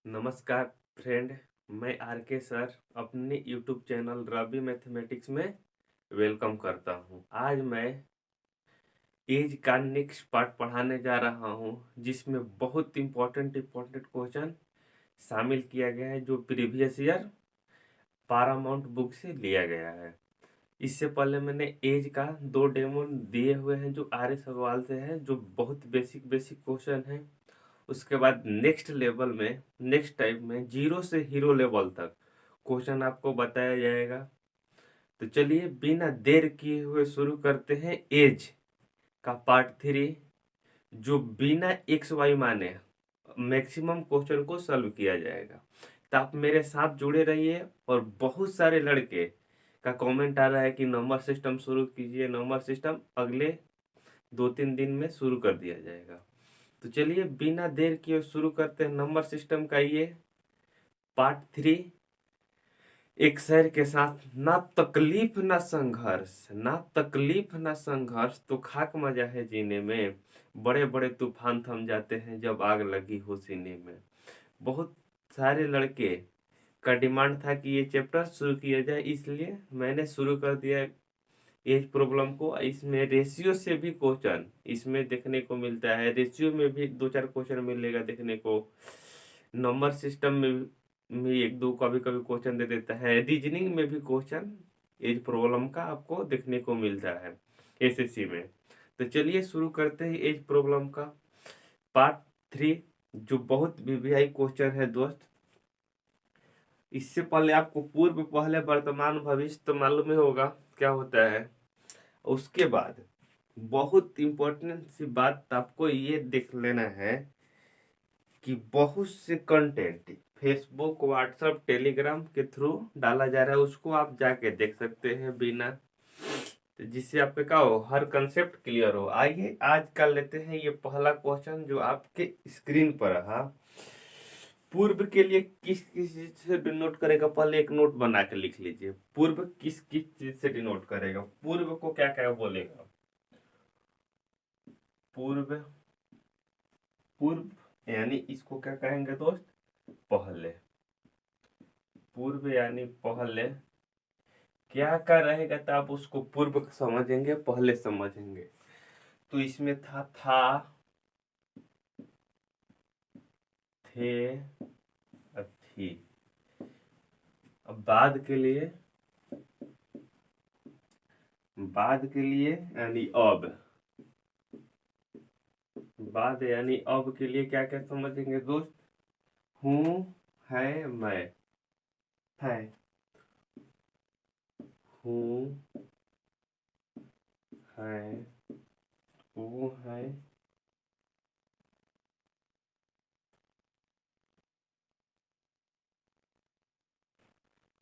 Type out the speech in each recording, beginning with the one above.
नमस्कार फ्रेंड। मैं आर के सर अपने यूट्यूब चैनल रवि मैथमेटिक्स में वेलकम करता हूं। आज मैं एज का नेक्स्ट पार्ट पढ़ाने जा रहा हूं, जिसमें बहुत इम्पोर्टेंट क्वेश्चन शामिल किया गया है, जो प्रीवियस ईयर पारामाउंट बुक से लिया गया है। इससे पहले मैंने एज का 2 डेमो दिए हुए हैं, जो आर्य सवाल से है, जो बहुत बेसिक क्वेश्चन है। उसके बाद नेक्स्ट लेवल में, नेक्स्ट टाइप में जीरो से हीरो लेवल तक क्वेश्चन आपको बताया जाएगा। तो चलिए बिना देर किए हुए शुरू करते हैं एज का पार्ट 3, जो बिना एक्स वाई माने मैक्सिमम क्वेश्चन को सॉल्व किया जाएगा। तो आप मेरे साथ जुड़े रहिए। और बहुत सारे लड़के का कमेंट आ रहा है कि नंबर सिस्टम शुरू कीजिए, नंबर सिस्टम अगले 2-3 दिन में शुरू कर दिया जाएगा। तो चलिए बिना देर किए शुरू करते हैं नंबर सिस्टम का ये पार्ट 3, एक शहर के साथ। ना तकलीफ ना संघर्ष, ना तकलीफ ना संघर्ष, तो खाक मजा है जीने में। बड़े बड़े तूफान थम जाते हैं जब आग लगी हो सीने में। बहुत सारे लड़के का डिमांड था कि ये चैप्टर शुरू किया जाए, इसलिए मैंने शुरू कर दिया एज प्रॉब्लम को। इसमें रेशियो से भी क्वेश्चन इसमें देखने को मिलता है, रेशियो में भी 2-4 क्वेश्चन मिलेगा देखने को। नंबर सिस्टम में भी 1-2 कभी कभी क्वेश्चन दे देता है। रीजनिंग में भी क्वेश्चन एज प्रॉब्लम का आपको देखने को मिलता है एसएससी में। तो चलिए शुरू करते हैं एज प्रॉब्लम का पार्ट 3, जो बहुत वीवीआई क्वेश्चन है दोस्त। इससे पहले आपको पूर्व, पहले, वर्तमान, भविष्य तो मालूम ही होगा क्या होता है। उसके बाद बहुत इंपॉर्टेंट सी बात आपको ये देख लेना है कि बहुत से कंटेंट फेसबुक, व्हाट्सएप, टेलीग्राम के थ्रू डाला जा रहा है, उसको आप जाके देख सकते हैं बिना, तो जिससे आपके क्या हो, हर कंसेप्ट क्लियर हो। आइए आज कर लेते हैं ये पहला क्वेश्चन जो आपके स्क्रीन पर रहा। पूर्व के लिए किस किस चीज से डिनोट करेगा, पहले एक नोट बना के लिख लीजिए। पूर्व किस किस चीज से डिनोट करेगा, पूर्व को क्या क्या बोलेगा। पूर्व, पूर्व यानी इसको क्या कहेंगे दोस्त, पहले। पूर्व यानी पहले, क्या क्या रहेगा तो आप उसको पूर्व समझेंगे, पहले समझेंगे। तो इसमें था, थे, अब थी। अब बाद के लिए यानी अब, बाद यानी अब के लिए क्या क्या समझेंगे दोस्त। हूँ, है, मैं, है, हूँ, है, वो है,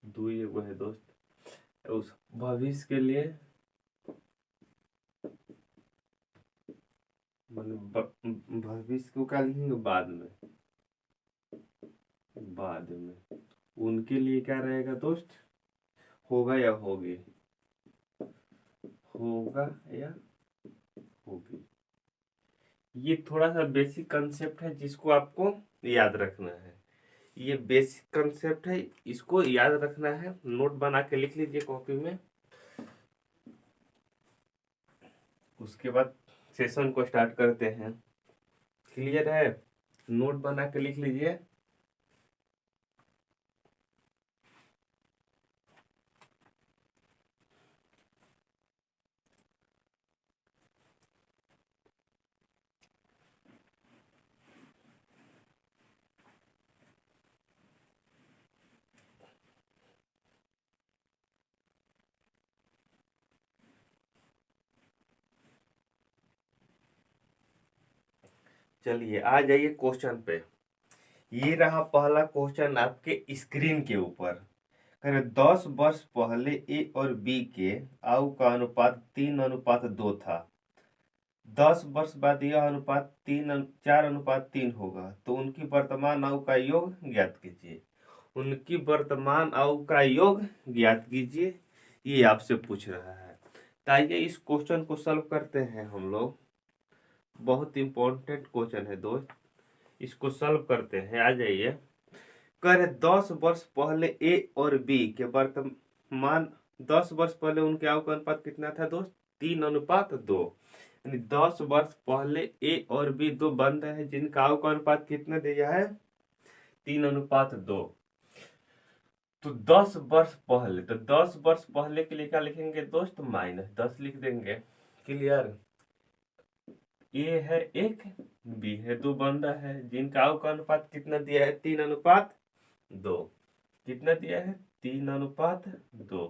दुई एगो है दोस्त। उस भविष्य के लिए भविष्य को क्या लिखेंगे, बाद में, बाद में। उनके लिए क्या रहेगा दोस्त, होगा या होगी, होगा या होगी। ये थोड़ा सा बेसिक कंसेप्ट है जिसको आपको याद रखना है। ये बेसिक कंसेप्ट है, इसको याद रखना है। नोट बना के लिख लीजिए कॉपी में। उसके बाद सेशन को स्टार्ट करते हैं। क्लियर है, नोट बना के लिख लीजिए। चलिए आ जाइए क्वेश्चन पे। ये रहा पहला क्वेश्चन आपके स्क्रीन के ऊपर। कह 10 वर्ष पहले ए और बी के आयु का अनुपात 3:2 था। 10 वर्ष बाद यह अनुपात 4:3 होगा, तो उनकी वर्तमान आयु का योग ज्ञात कीजिए। उनकी वर्तमान आयु का योग ज्ञात कीजिए, ये आपसे पूछ रहा है। तो आइए इस क्वेश्चन को सॉल्व करते हैं हम लोग। बहुत इंपॉर्टेंट क्वेश्चन है दोस्त, इसको सॉल्व करते हैं। आ जाइए। कह रहे 10 वर्ष पहले ए और बी के वर्तमान 10 वर्ष पहले उनके आयु का अनुपात कितना था दोस्त? 3:2। यानी 10 वर्ष पहले ए और बी दो बंद है जिनका आयु का अनुपात कितना दिया है? 3:2। तो 10 वर्ष पहले, तो 10 वर्ष पहले के लिए क्या लिखेंगे दोस्त? -10 लिख देंगे। क्लियर? ए है 1, बी है 2 बंदा है जिनका आयु का अनुपात कितना दिया है? 3:2। कितना दिया है? 3:2।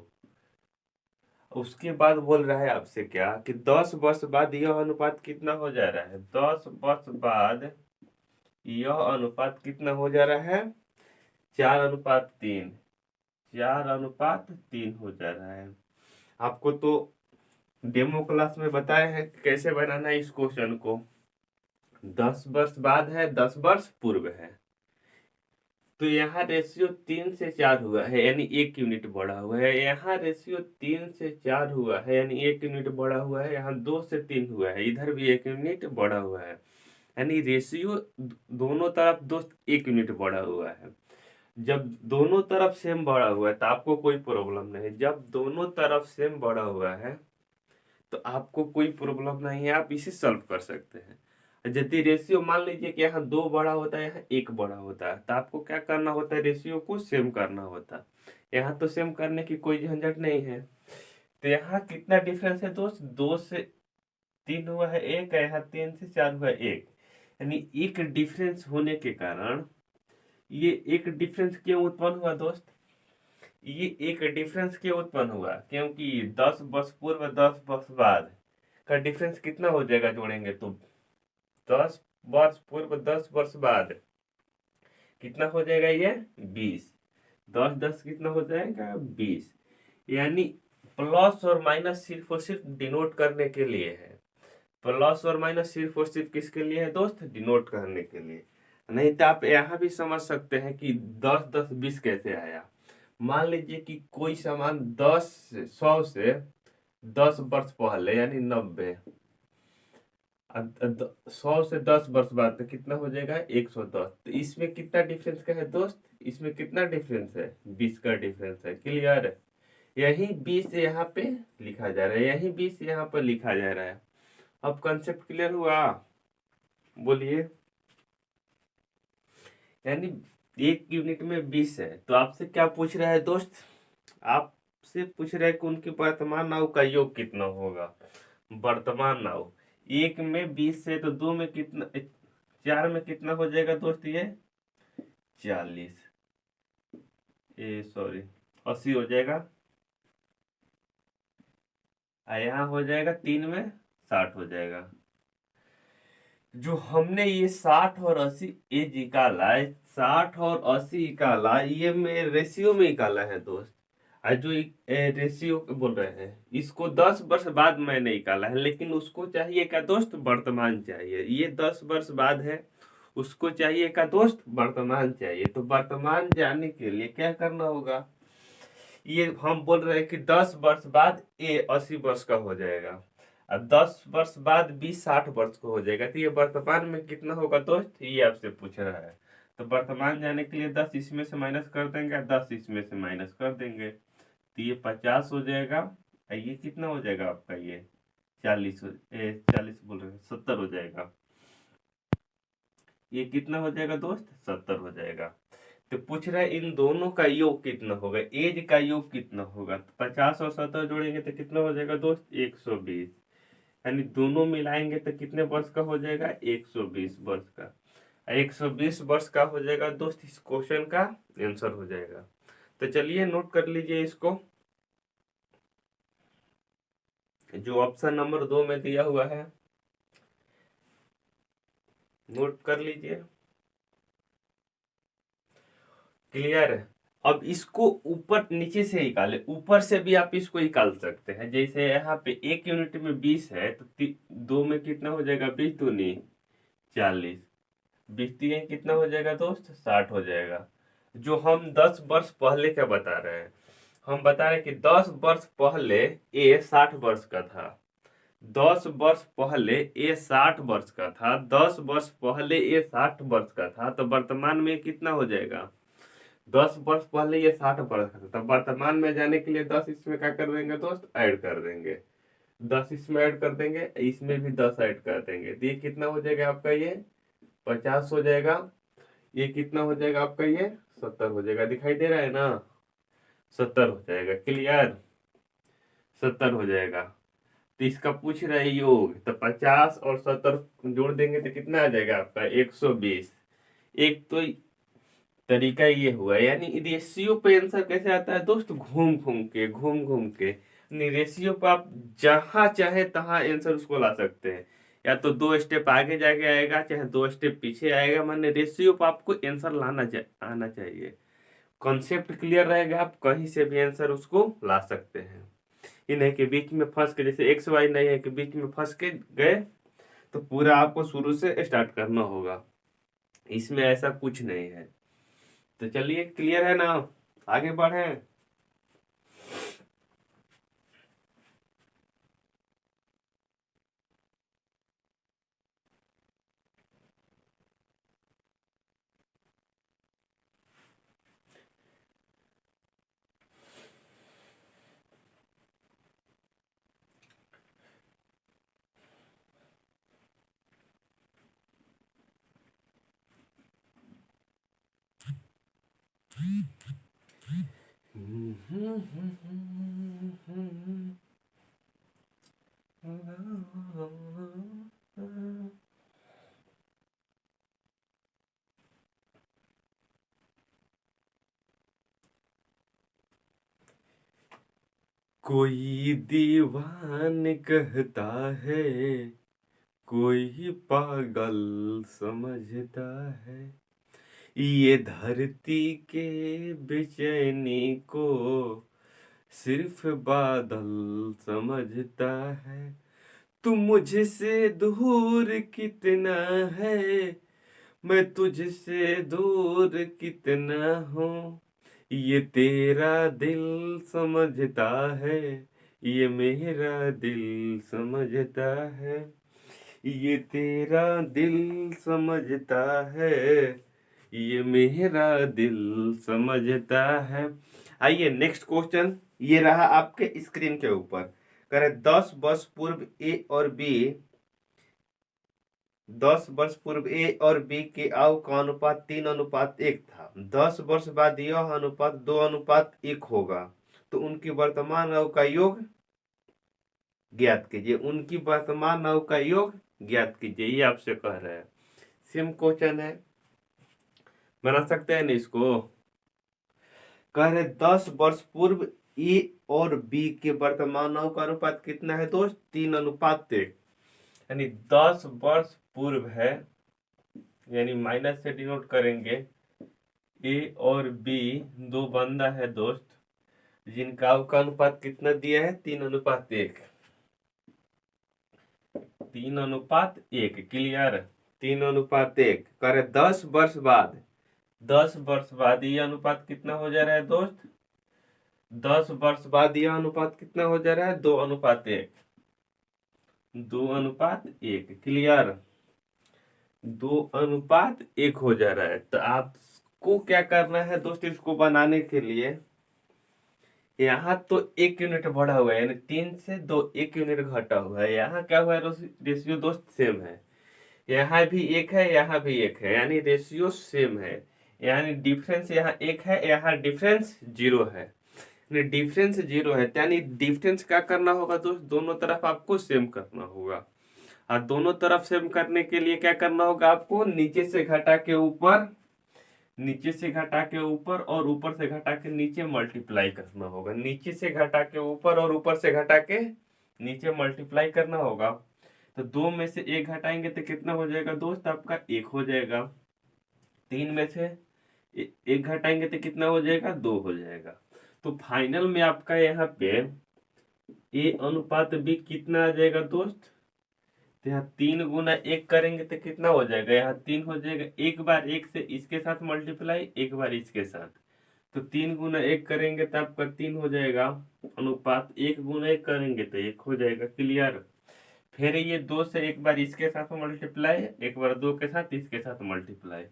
उसके बाद बोल रहा है आपसे क्या कि 10 वर्ष बाद यह अनुपात कितना हो जा रहा है? 10 वर्ष बाद यह अनुपात कितना हो जा रहा है? 4:3। 4:3 हो जा रहा है। आपको तो डेमो क्लास में बताया है कैसे बनाना है इस क्वेश्चन को। 10 वर्ष बाद है, 10 वर्ष पूर्व है, तो यहाँ रेशियो 3 से 4 हुआ है यानी 1 यूनिट बढ़ा हुआ है। यहाँ रेशियो 3 से 4 हुआ है यानी 1 यूनिट बढ़ा हुआ है। यहाँ 2 से 3 हुआ है, इधर भी 1 यूनिट बढ़ा हुआ है। यानी रेशियो दोनों तरफ दोस्त 1 यूनिट बढ़ा हुआ है। जब दोनों तरफ सेम बढ़ा हुआ है तो आपको कोई प्रॉब्लम नहीं। जब दोनों तरफ सेम बढ़ा हुआ है तो आपको कोई प्रॉब्लम नहीं है, आप इसे सॉल्व कर सकते हैं। यदि रेशियो मान लीजिए कि यहाँ 2 बड़ा होता है, यहाँ 1 बड़ा होता है, तो आपको क्या करना होता है? रेशियो को सेम करना होता है। यहाँ तो सेम करने की कोई झंझट नहीं है। तो यहाँ कितना डिफरेंस है दोस्त? 2 से 3 हुआ है 1, यहाँ 3 से 4 हुआ है 1। यानी एक डिफरेंस होने के कारण ये एक डिफरेंस क्यों उत्पन्न हुआ दोस्त? ये एक डिफरेंस क्यों उत्पन्न हुआ? क्योंकि 10 वर्ष पूर्व 10 वर्ष बाद का डिफरेंस कितना हो जाएगा जोड़ेंगे तो? 10 वर्ष पूर्व 10 वर्ष बाद कितना हो जाएगा? ये 20। 10 कितना हो जाएगा? 20। यानी प्लस और माइनस सिर्फ और सिर्फ डिनोट करने के लिए है। प्लस और माइनस सिर्फ और सिर्फ किसके लिए है दोस्त? डिनोट करने के लिए। नहीं तो आप यहाँ भी समझ सकते हैं कि 10, 10, 20 कैसे आया। मान लीजिए कि कोई सामान 100 से 10 वर्ष पहले यानी 90, 100 से 10 वर्ष बाद तो कितना हो जाएगा? 110। तो इसमें कितना डिफरेंस का है दोस्त? इसमें कितना डिफरेंस है? 20 का डिफरेंस है। क्लियर है? यही 20 यहाँ पे लिखा जा रहा है, यही 20 यहाँ पर लिखा जा रहा है। अब कंसेप्ट क्लियर हुआ? बोलिए। यानी 1 यूनिट में 20 है, तो आपसे क्या पूछ रहा है दोस्त? आपसे पूछ रहा है कि उनकी वर्तमान नाव का योग कितना होगा? वर्तमान नाव 1 में 20 है तो 2 में कितना, 4 में कितना हो जाएगा दोस्त? ये 40, सॉरी 80 हो जाएगा। यहाँ हो जाएगा 3 में 60 हो जाएगा। जो हमने ये 60 और 80 एज निकाला है, 60 और 80 निकाला, ये मैं रेशियो में निकाला है दोस्त। जो रेशियो बोल रहे हैं इसको 10 वर्ष बाद मैंने निकाला है, लेकिन उसको चाहिए क्या दोस्त? वर्तमान चाहिए। ये 10 वर्ष बाद है, उसको चाहिए क्या दोस्त? वर्तमान चाहिए। तो वर्तमान जाने के लिए क्या करना होगा? ये हम बोल रहे हैं कि 10 वर्ष बाद ए 80 वर्ष का हो जाएगा, अब 10 वर्ष बाद बी 60 वर्ष का हो जाएगा। तो ये वर्तमान में कितना होगा दोस्त? ये आपसे पूछ रहा है। तो वर्तमान जाने के लिए 10 इसमें से माइनस कर देंगे, 10 इसमें से माइनस कर देंगे, तो ये 50 हो जाएगा। ये कितना हो जाएगा आपका? ये 40 बोल रहे हैं, 70 हो जाएगा। ये कितना हो जाएगा दोस्त? 70 हो जाएगा। तो पूछ रहा है इन दोनों का योग कितना होगा, एज का योग कितना होगा? तो 50 और 70 जोड़ेंगे तो कितना हो जाएगा दोस्त? 120। यानी दोनों मिलाएंगे तो कितने वर्ष का हो जाएगा? 120 वर्ष का। 120 वर्ष का हो जाएगा दोस्त, इस क्वेश्चन का आंसर हो जाएगा। तो चलिए नोट कर लीजिए इसको, जो ऑप्शन नंबर 2 में दिया हुआ है, नोट कर लीजिए। क्लियर है? अब इसको ऊपर नीचे से निकाले, ऊपर से भी आप इसको निकाल सकते हैं। जैसे यहाँ पे 1 यूनिट में 20 है तो 2 में कितना हो जाएगा? 20 दूनी 40, 20 तीन कितना हो जाएगा दोस्त? 60 हो जाएगा। जो हम 10 वर्ष पहले क्या बता रहे हैं? हम बता रहे हैं कि 10 वर्ष पहले ए 60 वर्ष का था। 10 वर्ष पहले ए 60 वर्ष का था। 10 वर्ष पहले ए 60 वर्ष का था, तो वर्तमान में कितना हो जाएगा? 10 वर्ष पहले ये 60 वर्ष का था, तब वर्तमान में जाने के लिए 10 इसमें क्या कर देंगे दोस्त, ऐड कर देंगे। 10 इसमें ऐड कर देंगे, इसमें भी 10 ऐड कर देंगे, तो ये कितना हो जाएगा आपका, ये 50 हो जाएगा। ये कितना हो जाएगा आपका, ये 70 हो जाएगा। दिखाई दे रहा है ना, 70 हो जाएगा। क्लियर, 70 हो जाएगा। तो इसका पूछ रहे हैं योग, तो 50 और 70 जोड़ देंगे तो कितना आ जाएगा आपका, 120। एक तो तरीका ये हुआ, यानी रेशियो पे आंसर कैसे आता है दोस्त, घूम घूम के, घूम घूम के। रेशियो पे आप जहां चाहे तहां आंसर उसको ला सकते हैं, या तो 2 स्टेप आगे जाके आएगा, चाहे 2 स्टेप पीछे आएगा, माने रेशियो पे आपको आंसर आना चाहिए। कॉन्सेप्ट क्लियर रहेगा, आप कहीं से भी आंसर उसको ला सकते हैं। ये नहीं कि बीच में फंस के, जैसे एक्स वाई नहीं है कि बीच में फंस के गए, तो पूरा आपको शुरू से स्टार्ट करना होगा। इसमें ऐसा कुछ नहीं है। तो चलिए, क्लियर है ना, आगे बढ़े। कोई दीवान कहता है, कोई पागल समझता है, ये धरती के बेचैनी को सिर्फ बादल समझता है। तू मुझसे दूर कितना है, मैं तुझसे दूर कितना हूँ, ये तेरा दिल समझता है, ये मेरा दिल समझता है, ये तेरा दिल समझता है, ये मेरा दिल समझता है। आइए नेक्स्ट क्वेश्चन, ये रहा आपके स्क्रीन के ऊपर। करे 10 वर्ष पूर्व ए और बी, 10 वर्ष पूर्व ए और बी के आयु का अनुपात 3:1 था। 10 वर्ष बाद यह अनुपात 2:1 होगा, तो उनकी वर्तमान आयु का योग ज्ञात कीजिए। उनकी वर्तमान आयु का योग ज्ञात कीजिए, ये आपसे कह रहे हैं। सेम क्वेश्चन है, बना सकते हैं ना इसको। कह रहे 10 वर्ष पूर्व ए और बी के वर्तमान आयु का अनुपात कितना है दोस्त, 3:1। यानी 10 वर्ष पूर्व है, यानी माइनस से डिनोट करेंगे। ए और बी दो बंदा है दोस्त, जिनका का अनुपात कितना दिया है, 3:1। 3:1। क्लियर, 3:1 करे 10 वर्ष बाद। 10 वर्ष बाद ये अनुपात कितना हो जा रहा है दोस्त, 10 वर्ष बाद यह अनुपात कितना हो जा रहा है, 2:1। 2:1। क्लियर, 2:1 हो जा रहा है। तो आपको क्या करना है दोस्त, इसको बनाने के लिए यहाँ तो 1 यूनिट बढ़ा हुआ है, यानी 3 से 2 1 यूनिट घटा हुआ है। यहाँ क्या हुआ है, रेशियो दोस्त सेम है। यहाँ भी 1 है, यहाँ भी 1 है, यानी रेशियो सेम है। यानी डिफरेंस यहाँ 1 है, यहाँ डिफरेंस 0 है। यानी डिफरेंस 0 है, यानी डिफरेंस क्या करना होगा दोस्त, दोनों तरफ आपको सेम करना होगा। और दोनों तरफ सेम करने के लिए क्या करना होगा आपको, नीचे से घटा के ऊपर, नीचे से घटा के ऊपर और ऊपर से घटा के नीचे मल्टीप्लाई करना होगा। नीचे से घटा के ऊपर और ऊपर से घटा के नीचे मल्टीप्लाई करना होगा। तो 2 में से 1 घटाएंगे तो कितना हो जाएगा दोस्त, आपका 1 हो जाएगा। 3 में से 1 घटाएंगे तो कितना हो जाएगा, 2 हो जाएगा। तो फाइनल में आपका यहाँ पे ए अनुपात बी कितना आ जाएगा दोस्त, तो यहाँ 3 × 1 करेंगे तो कितना हो जाएगा, यहाँ 3 हो जाएगा। एक बार 1 से इसके साथ मल्टीप्लाई, एक बार इसके साथ, तो 3 × 1 करेंगे तो आपका 3 हो जाएगा अनुपात। 1 × 1 करेंगे तो 1 हो जाएगा। क्लियर, फिर ये 2 से एक बार इसके साथ मल्टीप्लाई, एक बार 2 के साथ इसके साथ मल्टीप्लाई,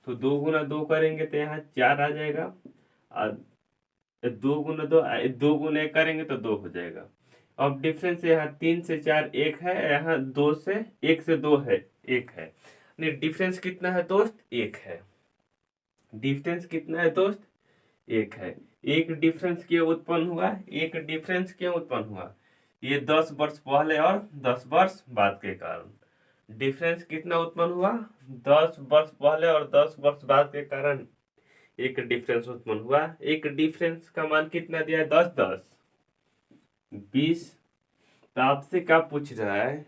तो 2 गुना 2 करेंगे तो यहाँ 4 आ जाएगा, और 2 गुना 2, 2 गुना 1 करेंगे तो 2 हो जाएगा। अब डिफरेंस यहाँ 3 से 4 1 है, यहाँ 2 से 1 से 2 है 1 है, नहीं डिफरेंस कितना है दोस्त, 1 है। डिफरेंस कितना है दोस्त, 1 है। एक डिफरेंस क्यों उत्पन्न हुआ, एक डिफरेंस क्यों उत्पन्न हुआ, ये 10 वर्ष पहले और 10 वर्ष बाद के कारण डिफरेंस कितना उत्पन्न हुआ, 10 वर्ष पहले और 10 वर्ष बाद के कारण एक डिफरेंस उत्पन्न हुआ। एक डिफरेंस का मान कितना दिया है, 10 10 20। तो आपसे क्या पूछ रहा है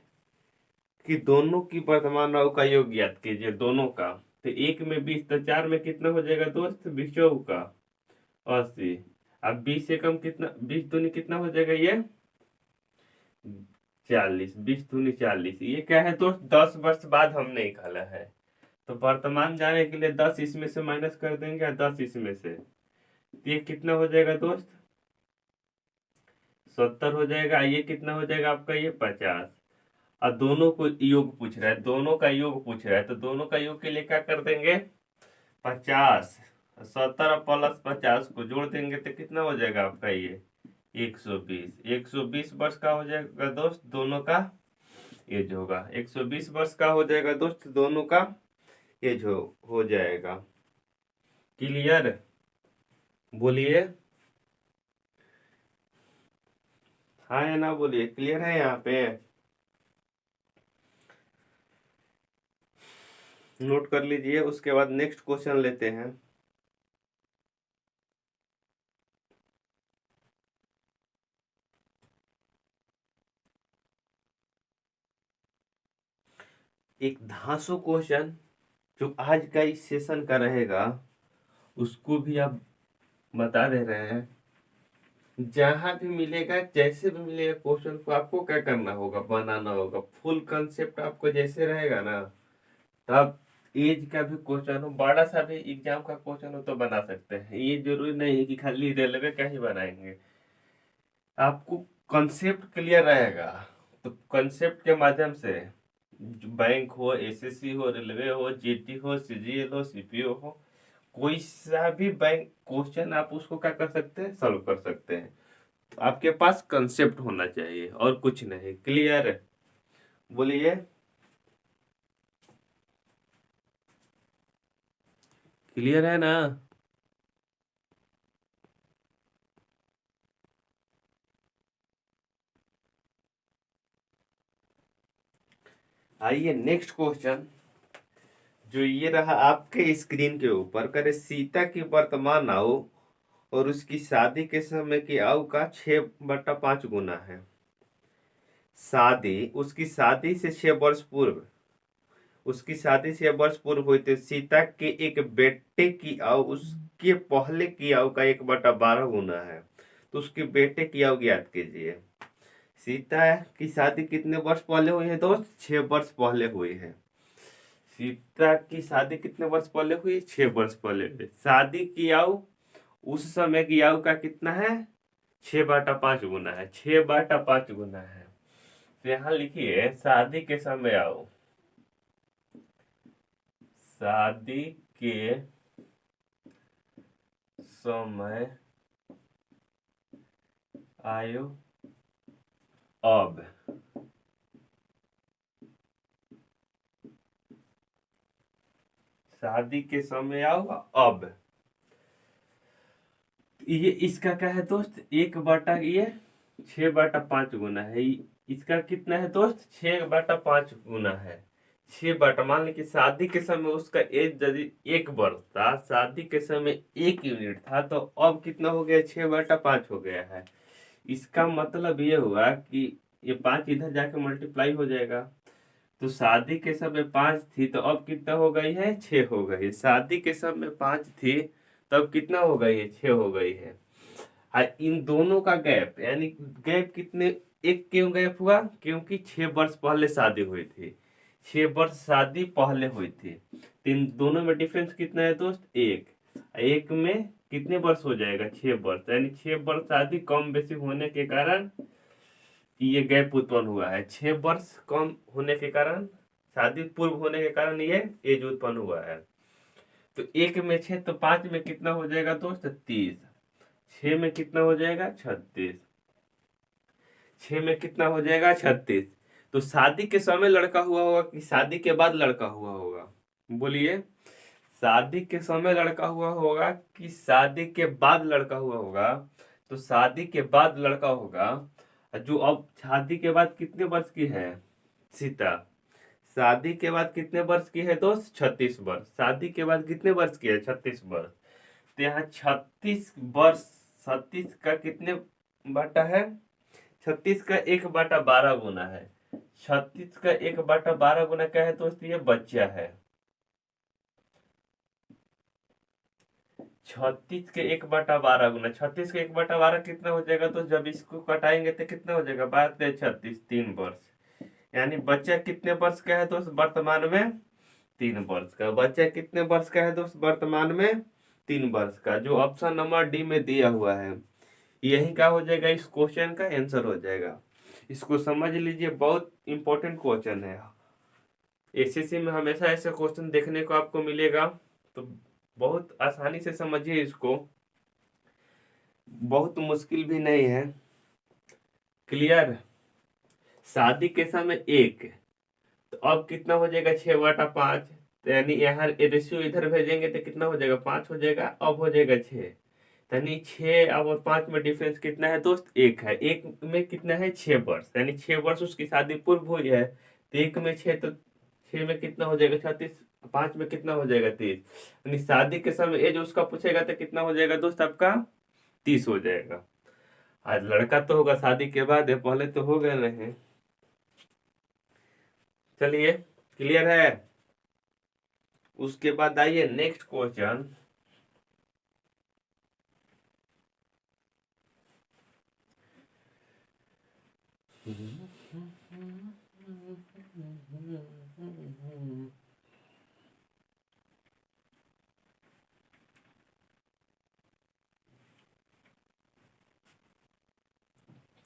कि दोनों की वर्तमान राशि का योग ज्ञात कीजिए, दोनों का। तो 1 में 20, तो 4 में कितना हो जाएगा दोस्त, 20 का 80। अब 20 से कम कितना, 20 दूनी कितना हो जाएगा, ये 40, 20 दूनी 40। ये क्या है दोस्त, 10 वर्ष बाद हमने निकाला है। तो वर्तमान जाने के लिए 10 इसमें से माइनस कर देंगे, 10 इसमें से, तो ये कितना हो जाएगा दोस्त, 70 हो जाएगा। ये कितना हो जाएगा आपका, ये 50। और दोनों को योग पूछ रहा है, दोनों का योग पूछ रहा है, तो दोनों का योग के लिए क्या कर देंगे, 50, 70 प्लस 50 को जोड़ देंगे तो कितना हो जाएगा आपका, ये 120। 120 वर्ष का हो जाएगा दोस्त दोनों का एज होगा, 120 वर्ष का हो जाएगा दोस्त दोनों का एज हो जाएगा। क्लियर, बोलिए हाँ या ना, बोलिए क्लियर है यहाँ पे, नोट कर लीजिए। उसके बाद नेक्स्ट क्वेश्चन लेते हैं। एक धांसू क्वेश्चन जो आज का इस सेशन का रहेगा उसको भी आप बता दे रहे हैं। जहां भी मिलेगा, जैसे भी मिलेगा क्वेश्चन को आपको क्या करना होगा, बनाना होगा। फुल कंसेप्ट आपको जैसे रहेगा ना, तब एज का भी क्वेश्चन हो, बड़ा सा भी एग्जाम का क्वेश्चन हो तो बना सकते हैं। ये जरूरी नहीं है कि खाली रेलवे का ही बनाएंगे। आपको कंसेप्ट क्लियर रहेगा तो कंसेप्ट के माध्यम से बैंक हो, एसएससी हो, रेलवे हो, जीटी हो, सीजीएल हो, सीपीओ हो, कोई सा भी बैंक क्वेश्चन आप उसको क्या कर सकते हैं, सॉल्व कर सकते हैं। तो आपके पास कंसेप्ट होना चाहिए और कुछ नहीं। क्लियर है, बोलिए क्लियर है ना। आइए नेक्स्ट क्वेश्चन, जो ये रहा आपके स्क्रीन के ऊपर। करे सीता की वर्तमान आयु और उसकी शादी के समय की आयु का 6/5 गुना है। उसकी शादी से 6 वर्ष पूर्व, उसकी शादी से वर्ष पूर्व हुई थी सीता के एक बेटे की आयु उसके पहले की आयु का 1/12 गुना है। तो उसके बेटे की आयु ज्ञात कीजिए। सीता की शादी कितने वर्ष पहले हुई है दोस्त, 6 वर्ष पहले हुई है। सीता की शादी कितने वर्ष पहले हुई, 6 वर्ष पहले हुई। शादी की आयु उस समय की आयु का कितना है, 6/5 गुना है, 6/5 गुना है। तो यहाँ लिखिए शादी के समय आयु, शादी के समय आयु अब, शादी के समय आयु अब, ये इसका क्या है दोस्त, 1 ये 6/5 गुना है। इसका कितना है दोस्त, 6/5 गुना है। 6 मान लीजिए शादी के समय उसका एज यदि 1 वर्ष था, शादी के समय 1 यूनिट था, तो अब कितना हो गया, 6/5 हो गया है। इसका मतलब ये हुआ कि ये 5 इधर जाके मल्टीप्लाई हो जाएगा। तो शादी के समय 5 थी तो अब कितना हो गई है, 6 हो गई। शादी के समय 5 थी तब कितना हो गई है, 6 हो गई है। इन दोनों का गैप, यानी गैप कितने, एक क्यों गैप हुआ, क्योंकि 6 वर्ष पहले शादी हुई थी, 6 वर्ष शादी पहले हुई थी। तो इन दोनों में डिफरेंस कितना है दोस्त, एक में कितने वर्ष हो जाएगा, 6 वर्ष, यानी 6 वर्ष शादी कम बेसी होने के कारण ये गैप उत्पन्न हुआ है। 6 वर्ष कम होने के कारण, शादी पूर्व होने के कारण ये एज उत्पन्न हुआ है। तो 1 में 6 तो 5 में कितना हो जाएगा दोस्त? 30। 6 में कितना हो जाएगा? 36। 6 में कितना हो जाएगा? 36। तो शादी के समय लड़का हुआ होगा कि शादी के बाद लड़का हुआ होगा? बोलिए, शादी के समय लड़का हुआ होगा कि शादी के बाद लड़का हुआ होगा? तो शादी के बाद लड़का होगा। जो अब शादी के बाद कितने वर्ष की है सीता? शादी के बाद कितने वर्ष की है दोस्त? 36 वर्ष। शादी के बाद कितने वर्ष की है? 36 वर्ष। तो यहाँ 36 वर्ष, 36 का कितने बाटा है? 36 का 1/12 गुना है। 36 का 1/12 गुना क्या है दोस्त? ये बच्चा है। 36 के 1/12 गुना 36 के 1/12 कितना हो जाएगा? तो जब इसको कटाएंगे तो कितना हो जाएगा? 12×36, 3 वर्ष। यानी बच्चा कितने वर्ष का है दोस्त वर्तमान में? 3 वर्ष का। बच्चा कितने वर्ष का है दोस्त वर्तमान में? 3 वर्ष का। जो ऑप्शन नंबर डी में दिया हुआ है यही क्या हो जाएगा? इस क्वेश्चन का आंसर हो जाएगा। इसको समझ लीजिए, बहुत इंपॉर्टेंट क्वेश्चन है। एसएससी में हमेशा ऐसे क्वेश्चन देखने को आपको मिलेगा, तो बहुत आसानी से समझिए इसको, बहुत मुश्किल भी नहीं है। क्लियर? शादी के समय 1, तो अब कितना हो जाएगा? 6/5। तो यानी यहाँ रेशियो इधर भेजेंगे तो कितना हो जाएगा? 5 हो जाएगा। अब हो जाएगा 6। यानी 6 और 5 में डिफरेंस कितना है दोस्त? 1 है। 1 में कितना है? 6 वर्ष। यानी 6 वर्ष उसकी शादी पूर्व हुई है। तो 1 में 6, तो 6 में कितना हो जाएगा? 36। 5 में कितना हो जाएगा? 30। यानी शादी के समय एज उसका पूछेगा तो कितना हो जाएगा दोस्त आपका? 30 हो जाएगा। आज लड़का तो होगा शादी के बाद, पहले तो हो गए नहीं। चलिए, क्लियर है? उसके बाद आइए नेक्स्ट क्वेश्चन।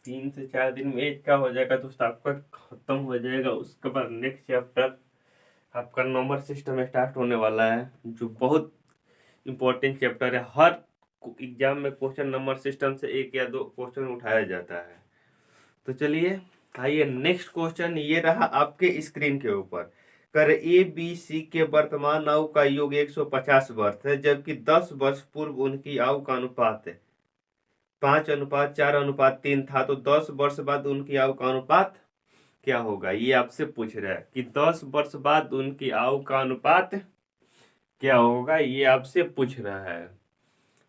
तीन से 4 दिन में एज का हो जाएगा दोस्त आपका खत्म हो जाएगा। उसके बाद नेक्स्ट चैप्टर आपका नंबर सिस्टम स्टार्ट होने वाला है, जो बहुत इंपॉर्टेंट चैप्टर है। हर एग्जाम में क्वेश्चन नंबर सिस्टम से 1 या 2 क्वेश्चन उठाया जाता है। तो चलिए आइए नेक्स्ट क्वेश्चन, ये रहा आपके स्क्रीन के ऊपर। कर ए बी सी के वर्तमान आयु का योग 150 वर्ष है, जबकि 10 वर्ष पूर्व उनकी आयु का अनुपात है 5:4:3 था। तो 10 वर्ष बाद उनकी आयु का अनुपात क्या होगा? ये आपसे पूछ रहा है कि 10 वर्ष बाद उनकी आयु का अनुपात क्या होगा, ये आपसे पूछ रहा है।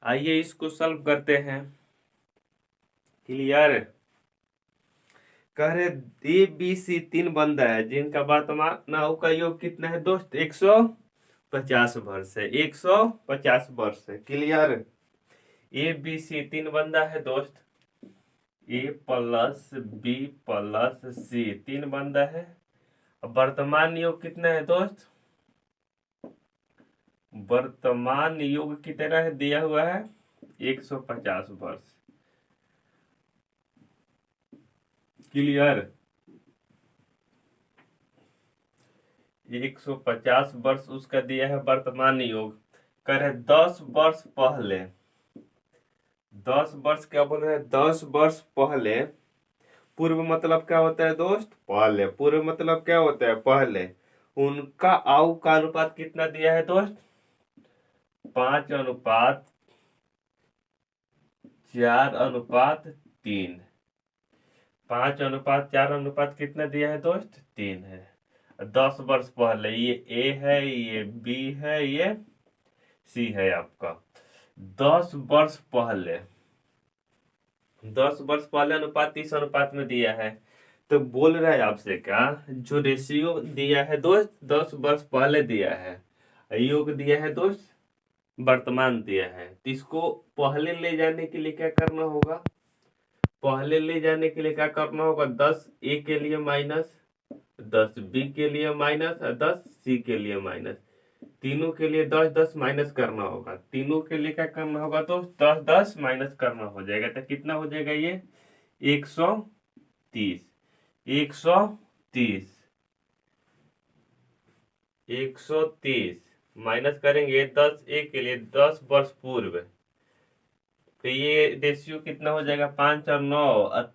आइए इसको सॉल्व करते हैं। क्लियर? कह रहे ए बी सी 3 बंदा है जिनका वर्तमान आयु का योग कितना है दोस्त? 150 वर्ष है। 150 वर्ष है। क्लियर? ए बी सी 3 बंदा है दोस्त। ए प्लस बी प्लस सी 3 बंदा है। वर्तमान योग कितना है दोस्त? वर्तमान योग कितना है दिया हुआ है? 150 वर्ष। क्लियर? 150 वर्ष उसका दिया है वर्तमान योग। कह रहे 10 वर्ष पहले, 10 वर्ष क्या बोल रहे हैं? 10 वर्ष पहले। पूर्व मतलब क्या होता है दोस्त? पहले। पूर्व मतलब क्या होता है? पहले। उनका आयु का अनुपात कितना दिया है दोस्त? 5:4:3। 5:4 कितना दिया है दोस्त? 3 है। 10 वर्ष पहले ये ए है, ये बी है, ये सी है आपका। 10 वर्ष पहले, 10 वर्ष पहले अनुपात 30 अनुपात में दिया है। तो बोल रहा है आपसे क्या, जो रेशियो दिया है दोस्त 10 वर्ष पहले दिया है, योग दिया है दोस्त वर्तमान दिया है, तो इसको पहले ले जाने के लिए क्या करना होगा? पहले ले जाने के लिए क्या करना होगा? 10 ए के लिए माइनस, 10 बी के लिए माइनस और 10 सी के लिए माइनस। तीनों के लिए 10 10 माइनस करना होगा। तीनों के लिए क्या करना होगा? तो 10 10 माइनस करना हो जाएगा। तो कितना हो जाएगा ये? 130। 130 130 माइनस करेंगे 10 के लिए 10 वर्ष पूर्व, तो ये रेशियो कितना हो जाएगा, 5 और 9,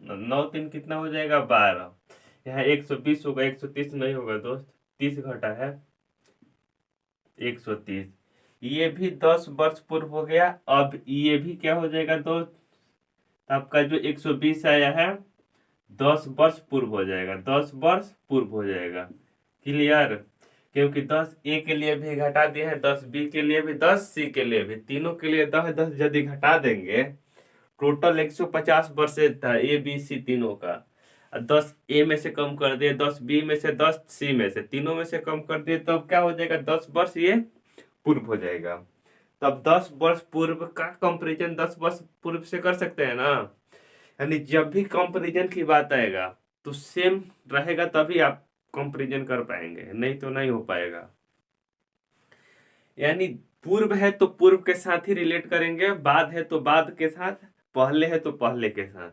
9 3 कितना हो जाएगा, 12। यहाँ 120 होगा, 130 नहीं होगा दोस्त, 30 घटा है 130। ये भी 10 वर्ष पूर्व हो गया। अब ये भी क्या हो जाएगा दोस्त, आपका जो 120 आया है 10 वर्ष पूर्व हो जाएगा, 10 वर्ष पूर्व हो जाएगा। क्लियर, क्योंकि 10 के लिए भी घटा दिए हैं, 10 के लिए भी, 10 के लिए भी, तीनों के लिए 10 यदि घटा देंगे, टोटल 150 वर्ष था ABC तीनों का। 10 A में से कम कर दिए, 10B में से, 10C में से, तीनों में से कम कर दिए, तब क्या हो जाएगा, 10 वर्ष ये पूर्व हो जाएगा। तब 10 वर्ष पूर्व का कंपेरिजन 10 वर्ष पूर्व से कर सकते हैं ना। यानी जब भी कंपेरिजन की बात आएगा तो सेम रहेगा, तभी आप कंपेरिजन कर पाएंगे, नहीं तो नहीं हो पाएगा। यानी पूर्व है तो पूर्व के साथ ही रिलेट करेंगे, बाद है तो बाद के साथ, पहले है तो पहले के साथ।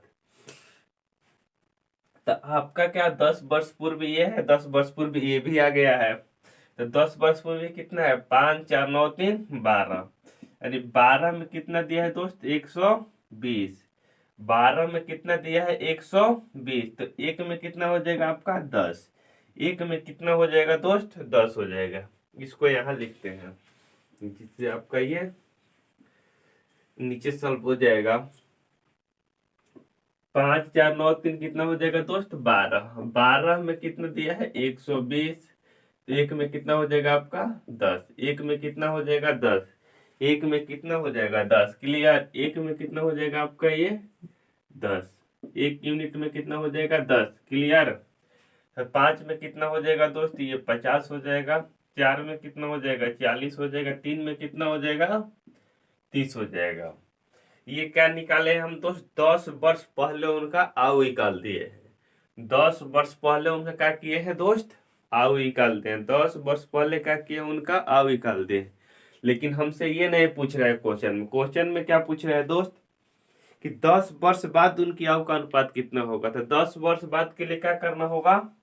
तो आपका क्या 10 वर्ष पूर्व ये है, 10 वर्ष पूर्व ये भी आ गया है। तो 10 वर्ष पूर्व कितना है, 5 4 9 3 12, यानी 12 में कितना दिया है दोस्त, 120। 12 में कितना दिया है, 120, तो एक में कितना हो जाएगा आपका, 10। एक में कितना हो जाएगा दोस्त, 10 हो जाएगा। इसको यहाँ लिखते हैं, जिससे आपका ये नीचे सॉल्व हो जाएगा। 5 4 9 3 कितना हो जाएगा दोस्त, 12। 12 में कितना दिया है, 120, तो एक में कितना हो जाएगा आपका, 10। एक में कितना हो जाएगा, 10। एक में कितना हो जाएगा, 10। क्लियर, एक में कितना हो जाएगा आपका ये 10। एक यूनिट में कितना हो जाएगा, 10। क्लियर। तो 5 में कितना हो जाएगा दोस्त, ये 50 हो जाएगा। 4 में कितना हो जाएगा, 40 हो जाएगा। 3 में कितना हो जाएगा, 30 हो जाएगा। ये क्या निकाले हम दोस्त, 10 वर्ष पहले उनका आयु निकाल दिए हैं। 10 वर्ष पहले उनका क्या किए हैं दोस्त, आयु निकालते हैं। 10 वर्ष पहले क्या किए, उनका आयु निकाल दिए। लेकिन हमसे ये नहीं पूछ रहा है क्वेश्चन में। क्वेश्चन में क्या पूछ रहा है दोस्त, कि 10 वर्ष बाद उनकी आयु का अनुपात कितना होगा। तो 10 वर्ष बाद के लिए क्या करना होगा,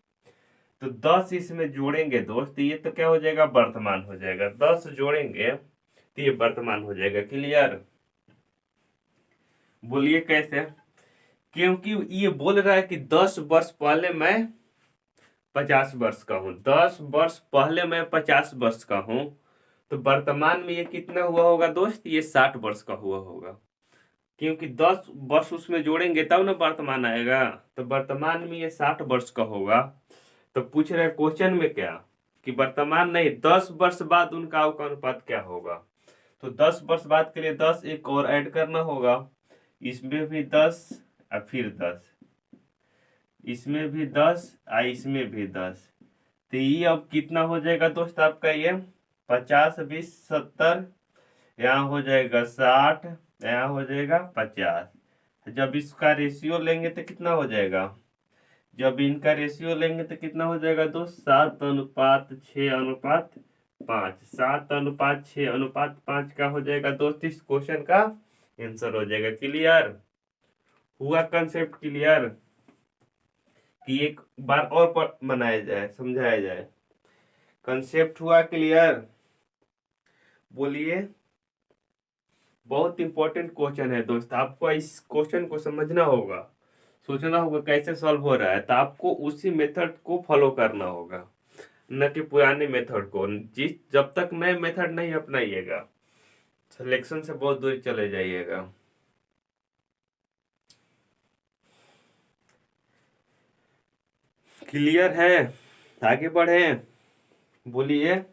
तो 10 इसमें जोड़ेंगे दोस्त, ये तो क्या हो जाएगा, वर्तमान हो जाएगा। 10 जोड़ेंगे तो ये वर्तमान हो जाएगा। क्लियर, बोलिए कैसे, क्योंकि ये बोल रहा है कि 10 वर्ष पहले मैं 50 वर्ष का हूँ, 10 वर्ष पहले मैं 50 वर्ष का हूँ, तो वर्तमान में ये कितना हुआ होगा दोस्त, ये 60 वर्ष का हुआ होगा। क्योंकि 10 वर्ष उसमें जोड़ेंगे तब ना वर्तमान आएगा, तो वर्तमान में ये 60 वर्ष का होगा। तो पूछ रहे क्वेश्चन में क्या, कि वर्तमान नहीं, 10 वर्ष बाद उनका आयु का अनुपात क्या होगा। तो 10 वर्ष बाद के लिए 10 एक और ऐड करना होगा, इसमें भी 10 और फिर 10, इसमें भी 10 और इसमें भी 10। तो ये अब कितना हो जाएगा दोस्त आपका, ये 50 20 70, यहाँ हो जाएगा 60, यहाँ हो जाएगा 50। जब इसका रेशियो लेंगे तो कितना हो जाएगा, जब इनका रेशियो लेंगे तो कितना हो जाएगा दोस्त, 7:6:5। 7:6:5 का हो जाएगा दोस्त, इस क्वेश्चन का आंसर हो जाएगा। क्लियर हुआ, कंसेप्ट क्लियर, कि एक बार और बनाया जाए, समझाया जाए, कंसेप्ट हुआ क्लियर। बोलिए, बहुत इंपॉर्टेंट क्वेश्चन है दोस्त, आपको इस क्वेश्चन को समझना होगा, सोचना होगा कैसे सॉल्व हो रहा है, तो आपको उसी मेथड को फॉलो करना होगा, न कि पुराने मेथड को। जब तक नए मेथड नहीं अपनाइएगा, सिलेक्शन से बहुत दूर चले जाइएगा। क्लियर है, आगे बढ़े, बोलिए।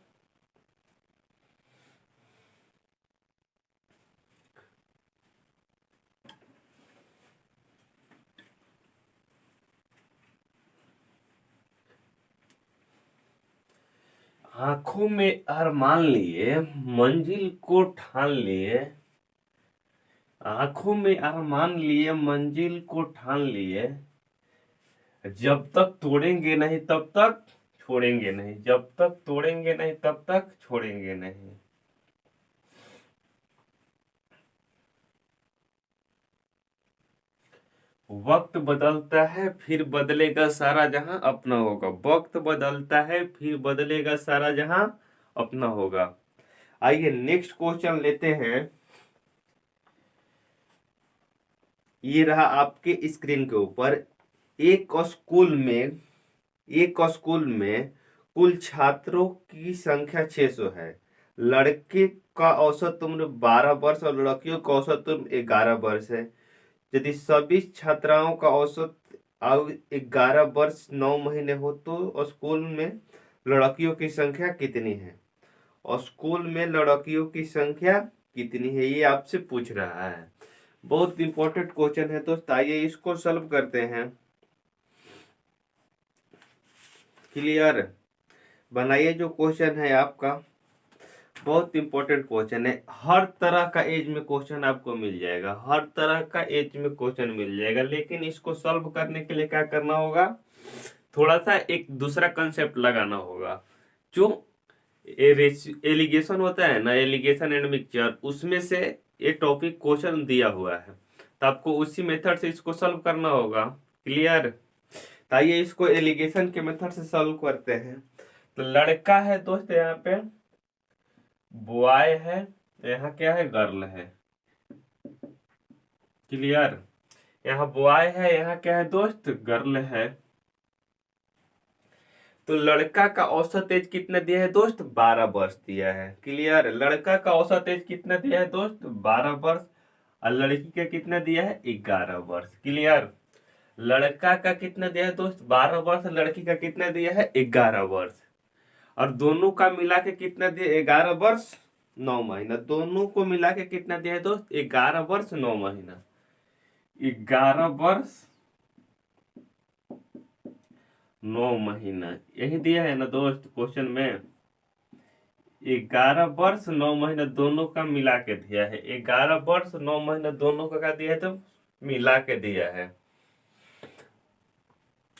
आंखों में अरमान लिए मंजिल को ठान लिए, आंखों में अरमान लिए मंजिल को ठान लिए, जब तक तोड़ेंगे नहीं तब तक छोड़ेंगे नहीं, जब तक तोड़ेंगे नहीं तब तक छोड़ेंगे नहीं। वक्त बदलता है फिर बदलेगा सारा जहां अपना होगा, वक्त बदलता है फिर बदलेगा सारा जहां अपना होगा। आइए नेक्स्ट क्वेश्चन लेते हैं। ये रहा आपके स्क्रीन के ऊपर। एक स्कूल में एक स्कूल में कुल छात्रों की संख्या 600 है। लड़के का औसत उम्र 12 वर्ष और लड़कियों का औसत उम्र 11 वर्ष है। यदि सभी छात्राओं का औसत आयु 11 वर्ष 9 महीने हो तो स्कूल में लड़कियों की संख्या कितनी है? और स्कूल में लड़कियों की संख्या कितनी है, ये आपसे पूछ रहा है। बहुत इंपॉर्टेंट क्वेश्चन है दोस्त, आइए इसको सॉल्व करते हैं। क्लियर? बनाइए जो क्वेश्चन है आपका, बहुत इंपॉर्टेंट क्वेश्चन है। हर तरह का एज में क्वेश्चन आपको मिल जाएगा, हर तरह का एज में क्वेश्चन मिल जाएगा, लेकिन इसको सॉल्व करने के लिए क्या करना होगा, थोड़ा सा एक दूसरा कंसेप्ट लगाना होगा। जो एलिगेशन होता है ना, एलिगेशन एंड मिक्सचर, उसमें से ये टॉपिक क्वेश्चन दिया हुआ है, तो आपको उसी मेथड से इसको सॉल्व करना होगा। क्लियर? तो आइए इसको एलिगेशन के मेथड से सॉल्व करते हैं। तो लड़का है दोस्त, यहाँ पे बॉय है, यहाँ क्या है, गर्ल है। क्लियर? यहाँ बॉय है, यहाँ क्या है दोस्त, गर्ल है। तो लड़का का औसत एज कितना दिया है दोस्त, 12 वर्ष दिया है। क्लियर? लड़का का औसत एज कितना दिया है दोस्त, 12 वर्ष। और लड़की का कितना दिया है, 11 वर्ष। क्लियर? लड़का का कितना दिया है दोस्त, 12 वर्ष, लड़की का कितना दिया है, 11 वर्ष। और दोनों का मिला के कितना दिया, 11 वर्ष 9 महीना। दोनों को मिला के कितना दिया है दोस्त, 11 वर्ष 9 महीना। 11 वर्ष 9 महीना यही दिया है ना दोस्त क्वेश्चन में। 11 वर्ष 9 महीना दोनों का मिला के दिया है। 11 वर्ष 9 महीना दोनों का क्या दिया है, तो मिला के दिया है।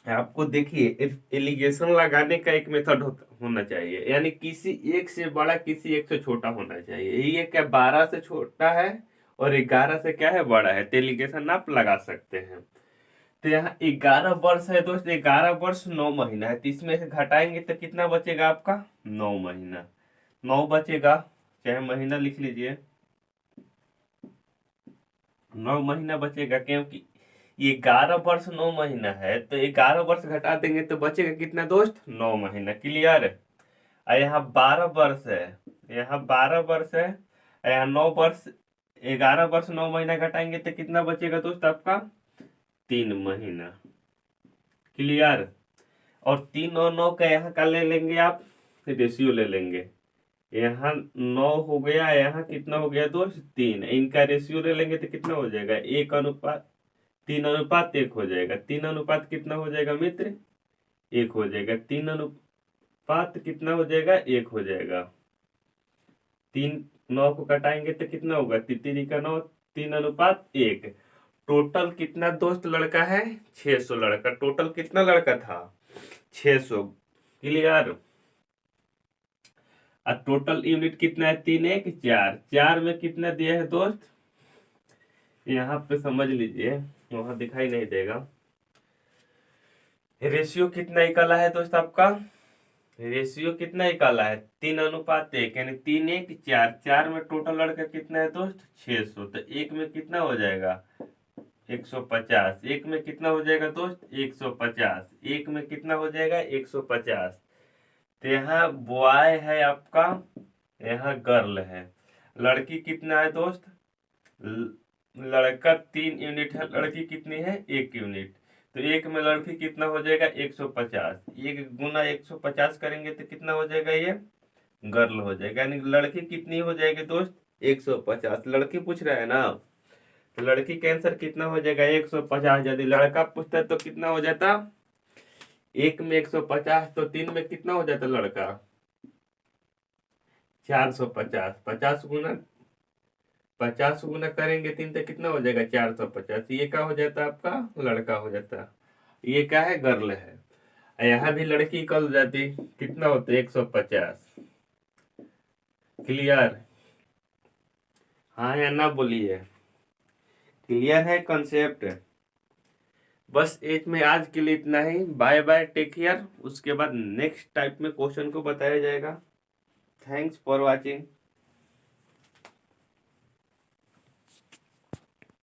आपको देखिए, एलिगेशन लगाने का एक मेथड होना चाहिए, यानी किसी एक से बड़ा किसी एक से छोटा होना चाहिए। ये क्या 12 से छोटा है और 11 से क्या है, बड़ा है, तो एलिगेशन आप लगा सकते हैं। तो यहाँ 11 वर्ष है दोस्त, 11 वर्ष 9 महीना है, तो इसमें से घटाएंगे तो कितना बचेगा आपका, 9 महीना। 9 बचेगा, चाहे महीना लिख लीजिए, 9 महीना बचेगा, क्योंकि ये 11 वर्ष 9 महीना है, तो 11 वर्ष घटा देंगे तो बचेगा कितना दोस्त, 9 महीना। क्लियर? और यहाँ 12 वर्ष है, यहाँ 12 वर्ष है, और यहाँ 9 वर्ष, 11 वर्ष 9 महीना घटाएंगे तो कितना बचेगा दोस्त आपका, 3 महीना। क्लियर? और 3 और 9 का यहाँ का ले लेंगे आप, रेशियो ले लेंगे। यहाँ 9 हो गया, यहाँ कितना हो गया दोस्त, 3। इनका रेशियो ले लेंगे तो कितना हो जाएगा, 1:3:1 हो जाएगा। 3 अनुपात कितना हो जाएगा मित्र, 1 हो जाएगा। 3 अनुपात कितना हो जाएगा, 1 हो जाएगा। 3 9 को घटाएंगे तो कितना होगा, 3 का 9, 3:1। टोटल कितना दोस्त लड़का है, 600 लड़का। टोटल कितना लड़का था, 600। क्लियर? और टोटल यूनिट कितना है, 3 1 4। 4 में कितना दिया है दोस्त, यहाँ पे समझ लीजिए, वहां दिखाई नहीं देगा। रेशियो कितना निकाला है दोस्त आपका, रेशियो कितना निकाला है, 3:1, यानी 3 1 4। 4 में टोटल लड़का कितना है दोस्त, 600। तो 1 में कितना हो जाएगा, 150। 1 में कितना हो जाएगा दोस्त, 150। 1 में कितना हो जाएगा, 150। तो यहाँ बॉय है आपका, यहाँ गर्ल है। लड़की कितना है दोस्त, लड़का 3 यूनिट है, लड़की कितनी है, 1 यूनिट। तो 1 में लड़की कितना हो जाएगा, 150। 1 गुना 150 करेंगे तो कितना हो जाएगा, ये गर्ल हो जाएगा। यानी लड़की कितनी हो जाएगी दोस्त, 150। लड़की पूछ रहा है ना, तो लड़की का आंसर कितना हो जाएगा, 150। यदि लड़का पूछता तो कितना हो जाता, 1 में 150, तो 3 में कितना हो जाता लड़का, 450। 50 गुना करेंगे 3 तो कितना हो जाएगा, 450। ये क्या हो जाता आपका, लड़का हो जाता। ये क्या है, गर्ल है। यहाँ भी लड़की कल जाती, कितना होता है, 150। क्लियर? हाँ या ना बोलिए, क्लियर है कंसेप्ट? बस एज में आज के लिए इतना ही। Bye bye, take care. उसके बाद नेक्स्ट टाइप में क्वेश्चन को बताया जाएगा। Thanks for watching.